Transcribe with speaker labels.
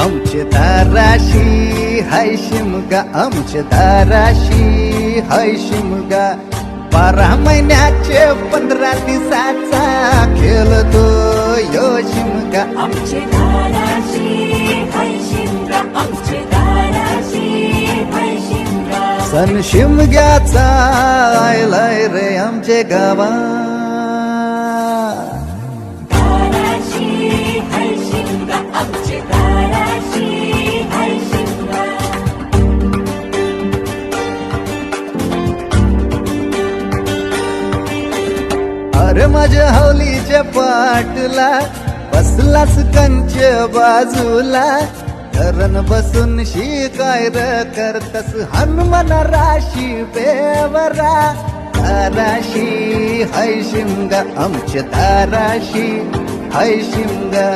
Speaker 1: आमचे दाराशी हाय शिमगा, आमचे दाराशी हाय शिमगा. 12 महिन्याचे 15 दिवसाचा खेळतो यो शिमगा.
Speaker 2: आमचे दाराशी हाय शिमगा, आमचे दाराशी हाय शिमगा.
Speaker 1: सण शिमग्याचा आयलाय रे आमचे गावा.
Speaker 2: दाराशी हाय शिमगा, आमचे दाराशी हाय शिमगा.
Speaker 1: अरे माझ्या हवलीच्या पाटला बसलास कंच बाजूला. धरण बसून शिकाय र करतस हनुमान राशी बेवरा. दाराशी हाय शिमगा, आमच्या दाराशी हाय शिमगा.